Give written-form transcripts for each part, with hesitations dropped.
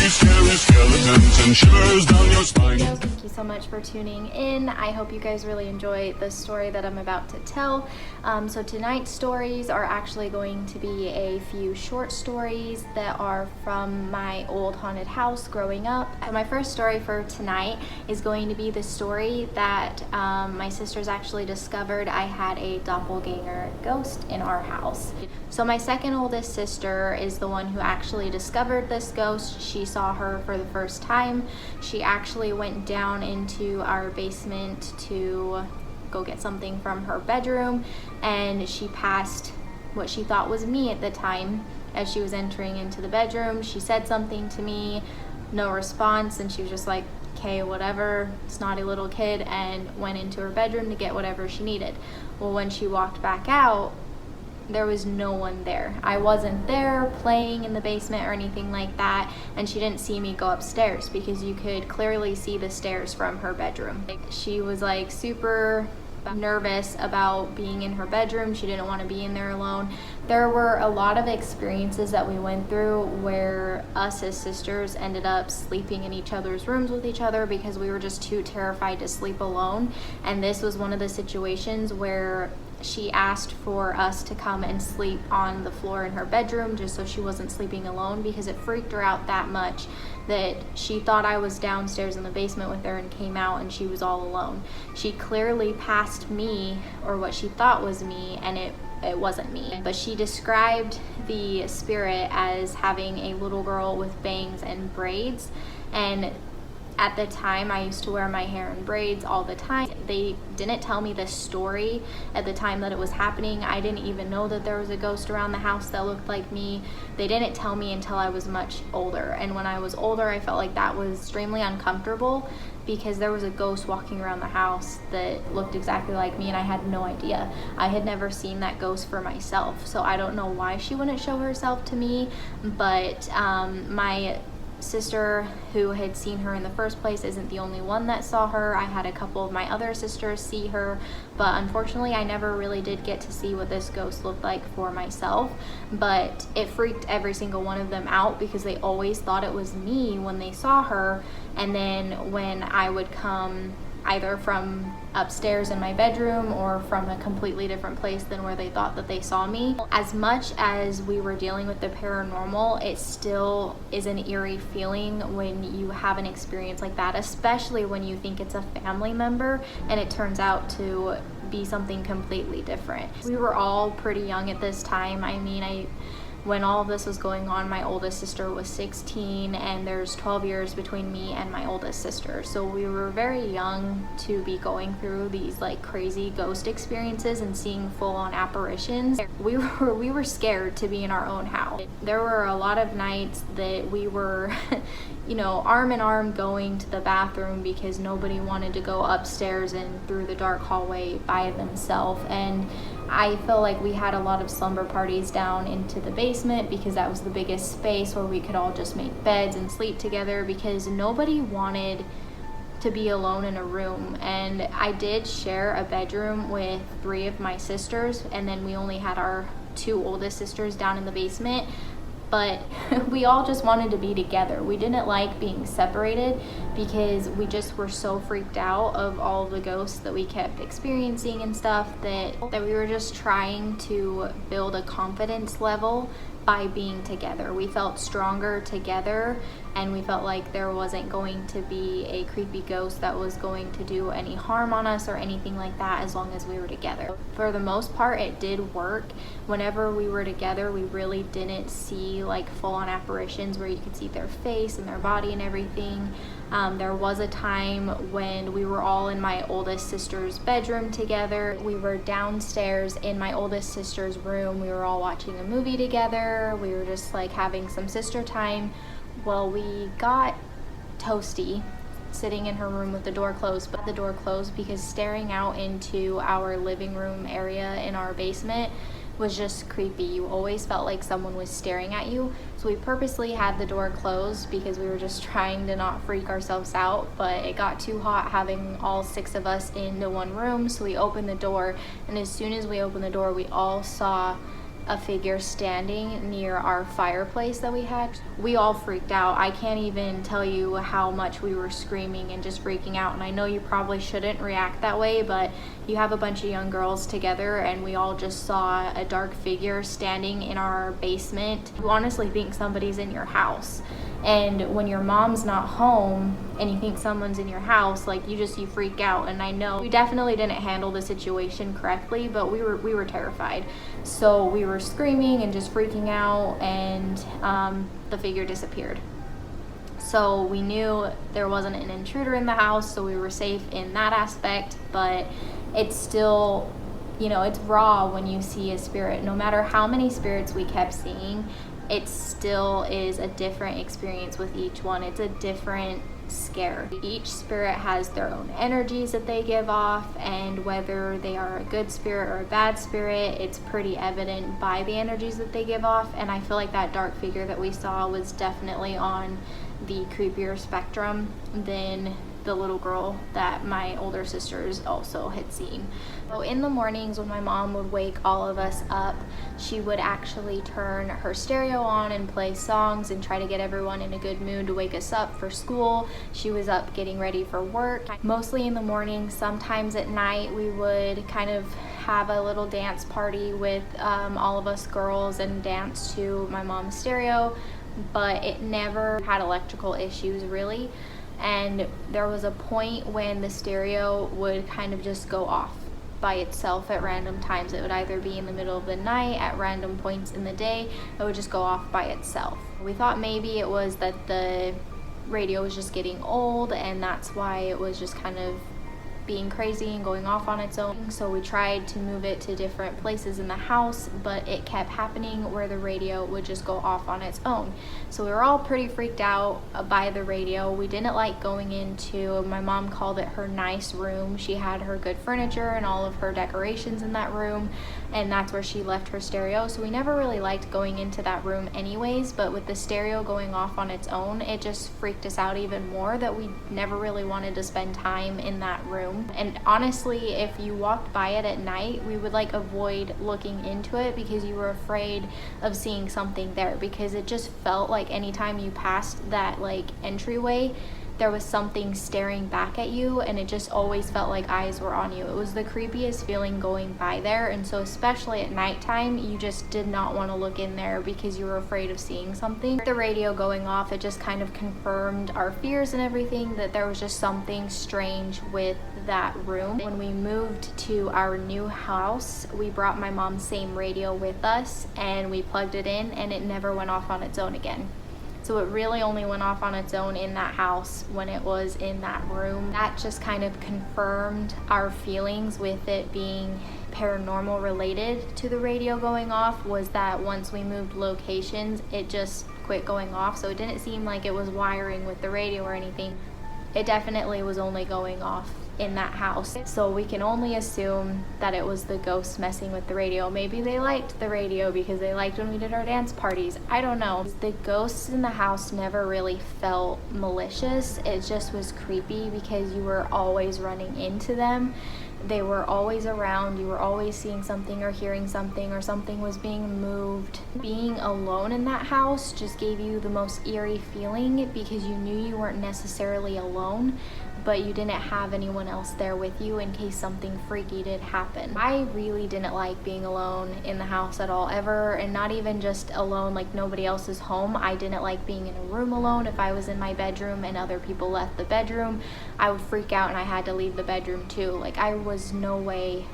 scary skeletons and shivers down your spine. Thank you so much for tuning in. I hope you guys really enjoy the story that I'm about to tell. So tonight's stories are actually going to be a few short stories that are from my old haunted house growing up. My first story for tonight is going to be the story that my sisters actually discovered I had a doppelganger ghost in our house. So my second oldest sister is the one who actually discovered this ghost. She saw her for the first time. She actually went down into our basement to go get something from her bedroom, and she passed what she thought was me at the time. As she was entering into the bedroom, she said something to me, no response, and she was just like, okay, whatever, snotty little kid, and went into her bedroom to get whatever she needed. Well, when she walked back out, there was no one there. I wasn't there playing in the basement or anything like that, and she didn't see me go upstairs because you could clearly see the stairs from her bedroom. She was like super nervous about being in her bedroom. She didn't want to be in there alone. There were a lot of experiences that we went through where us as sisters ended up sleeping in each other's rooms with each other because we were just too terrified to sleep alone. And this was one of the situations where she asked for us to come and sleep on the floor in her bedroom just so she wasn't sleeping alone, because it freaked her out that much that she thought I was downstairs in the basement with her and came out and she was all alone. She clearly passed me, or what she thought was me, and it wasn't me. But she described the spirit as having a little girl with bangs and braids, and at the time, I used to wear my hair in braids all the time. They didn't tell me the story at the time that it was happening. I didn't even know that there was a ghost around the house that looked like me. They didn't tell me until I was much older. And when I was older, I felt like that was extremely uncomfortable because there was a ghost walking around the house that looked exactly like me, and I had no idea. I had never seen that ghost for myself. So I don't know why she wouldn't show herself to me, but my sister who had seen her in the first place isn't the only one that saw her. I had a couple of my other sisters see her, but unfortunately I never really did get to see what this ghost looked like for myself. But it freaked every single one of them out because they always thought it was me when they saw her, and then when I would come either from upstairs in my bedroom or from a completely different place than where they thought that they saw me. As much as we were dealing with the paranormal, it still is an eerie feeling when you have an experience like that, especially when you think it's a family member and it turns out to be something completely different. We were all pretty young at this time. I mean, when all of this was going on, my oldest sister was 16, and there's 12 years between me and my oldest sister. So we were very young to be going through these like crazy ghost experiences and seeing full-on apparitions. We were scared to be in our own house. There were a lot of nights that we were arm in arm going to the bathroom because nobody wanted to go upstairs and through the dark hallway by themselves. And I feel like we had a lot of slumber parties down into the basement because that was the biggest space where we could all just make beds and sleep together because nobody wanted to be alone in a room. And I did share a bedroom with 3 of my sisters, and then we only had our 2 oldest sisters down in the basement. But we all just wanted to be together. We didn't like being separated because we just were so freaked out of all the ghosts that we kept experiencing and stuff that we were just trying to build a confidence level by being together. We felt stronger together, and we felt like there wasn't going to be a creepy ghost that was going to do any harm on us or anything like that as long as we were together. For the most part, it did work. Whenever we were together, we really didn't see like full-on apparitions where you could see their face and their body and everything. There was a time when we were all in my oldest sister's bedroom together. We were downstairs in my oldest sister's room. We were all watching a movie together. We were just like having some sister time. Well, we got Toasty sitting in her room with the door closed, but the door closed because staring out into our living room area in our basement was just creepy. You always felt like someone was staring at you. So we purposely had the door closed because we were just trying to not freak ourselves out, but it got too hot having all 6 of us into one room. So we opened the door, and as soon as we opened the door, we all saw a figure standing near our fireplace that we had. We all freaked out. I can't even tell you how much we were screaming and just freaking out. And I know you probably shouldn't react that way, but you have a bunch of young girls together and we all just saw a dark figure standing in our basement. You honestly think somebody's in your house. And when your mom's not home and you think someone's in your house, like you freak out. And I know we definitely didn't handle the situation correctly, but we were terrified. So we were screaming and just freaking out, and the figure disappeared. So we knew there wasn't an intruder in the house, so we were safe in that aspect, but it's still, you know, it's raw when you see a spirit. No matter how many spirits we kept seeing, it still is a different experience with each one. It's a different scare. Each spirit has their own energies that they give off, and whether they are a good spirit or a bad spirit, it's pretty evident by the energies that they give off. And I feel like that dark figure that we saw was definitely on the creepier spectrum than the little girl that my older sisters also had seen. So in the mornings when my mom would wake all of us up, she would actually turn her stereo on and play songs and try to get everyone in a good mood to wake us up for school. She was up getting ready for work. Mostly in the morning, sometimes at night we would kind of have a little dance party with all of us girls and dance to my mom's stereo, but it never had electrical issues really. And there was a point when the stereo would kind of just go off by itself at random times. It would either be in the middle of the night, at random points in the day, it would just go off by itself. We thought maybe it was that the radio was just getting old and that's why it was just kind of being crazy and going off on its own. So we tried to move it to different places in the house, but it kept happening where the radio would just go off on its own. So we were all pretty freaked out by the radio. We didn't like going into, my mom called it her nice room. She had her good furniture and all of her decorations in that room, and that's where she left her stereo. So we never really liked going into that room anyways, but with the stereo going off on its own, it just freaked us out even more that we never really wanted to spend time in that room. And honestly, if you walked by it at night, we would like avoid looking into it because you were afraid of seeing something there, because it just felt like anytime you passed that like entryway, there was something staring back at you, and it just always felt like eyes were on you. It was the creepiest feeling going by there, and so especially at nighttime, you just did not want to look in there because you were afraid of seeing something. The radio going off, it just kind of confirmed our fears and everything, that there was just something strange with that room. When we moved to our new house, we brought my mom's same radio with us and we plugged it in, and it never went off on its own again. So it really only went off on its own in that house when it was in that room. That just kind of confirmed our feelings with it being paranormal related to the radio going off, was that once we moved locations, it just quit going off. So it didn't seem like it was wiring with the radio or anything. It definitely was only going off in that house. So we can only assume that it was the ghosts messing with the radio. Maybe they liked the radio because they liked when we did our dance parties. I don't know. The ghosts in the house never really felt malicious. It just was creepy because you were always running into them. They were always around. You were always seeing something or hearing something, or something was being moved. Being alone in that house just gave you the most eerie feeling because you knew you weren't necessarily alone, but you didn't have anyone else there with you in case something freaky did happen. I really didn't like being alone in the house at all, ever, and not even just alone like nobody else is home. I didn't like being in a room alone. If I was in my bedroom and other people left the bedroom, I would freak out and I had to leave the bedroom too. Like, I was no way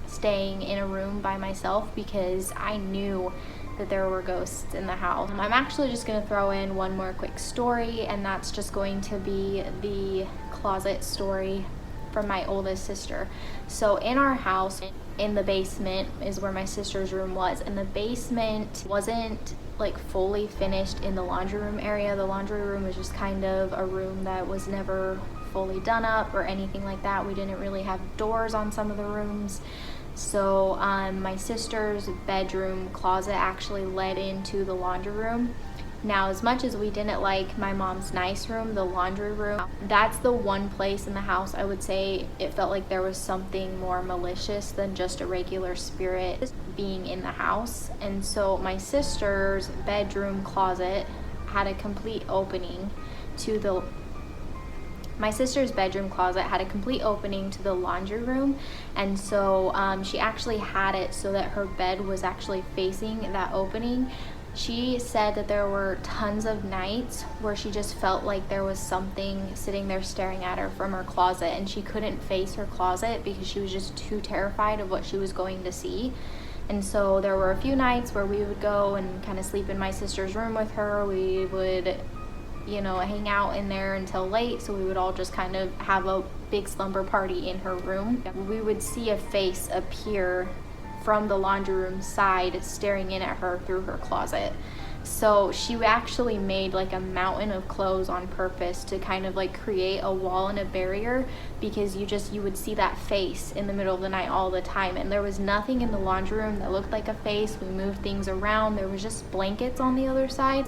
staying in a room by myself because I knew that there were ghosts in the house. I'm actually just gonna throw in one more quick story, and that's just going to be the closet story from my oldest sister. So in our house, in the basement is where my sister's room was, and the basement wasn't like fully finished in the laundry room area. The laundry room was just kind of a room that was never fully done up or anything like that. We didn't really have doors on some of the rooms. So my sister's bedroom closet actually led into the laundry room. Now, as much as we didn't like my mom's nice room, the laundry room, that's the one place in the house I would say it felt like there was something more malicious than just a regular spirit being in the house. And so my sister's bedroom closet had a complete opening to the laundry room, and so she actually had it so that her bed was actually facing that opening. She said that there were tons of nights where she just felt like there was something sitting there staring at her from her closet, and she couldn't face her closet because she was just too terrified of what she was going to see. And so there were a few nights where we would go and kind of sleep in my sister's room with her. We would, you know, hang out in there until late, so we would all just kind of have a big slumber party in her room. We would see a face appear from the laundry room side staring in at her through her closet. So she actually made like a mountain of clothes on purpose to kind of like create a wall and a barrier, because you would see that face in the middle of the night all the time, and there was nothing in the laundry room that looked like a face. We moved things around, there was just blankets on the other side.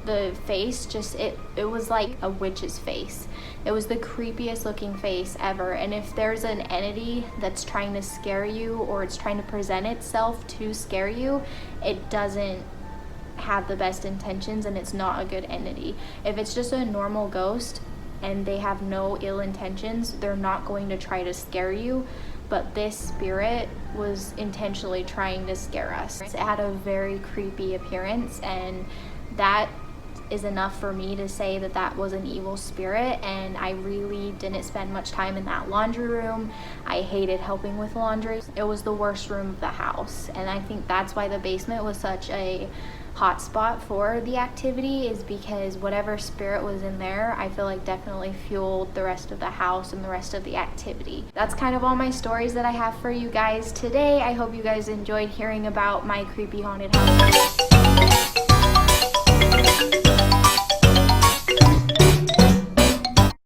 The face just, it was like a witch's face. It was the creepiest looking face ever. And if there's an entity that's trying to scare you, or it's trying to present itself to scare you, it doesn't have the best intentions, and it's not a good entity. If it's just a normal ghost and they have no ill intentions, they're not going to try to scare you. But this spirit was intentionally trying to scare us. It had a very creepy appearance, and that is enough for me to say that that was an evil spirit. And I really didn't spend much time in that laundry room. I hated helping with laundry. It was the worst room of the house, and I think that's why the basement was such a hot spot for the activity, is because whatever spirit was in there, I feel like definitely fueled the rest of the house and the rest of the activity. That's kind of all my stories that I have for you guys today. I hope you guys enjoyed hearing about my creepy haunted house.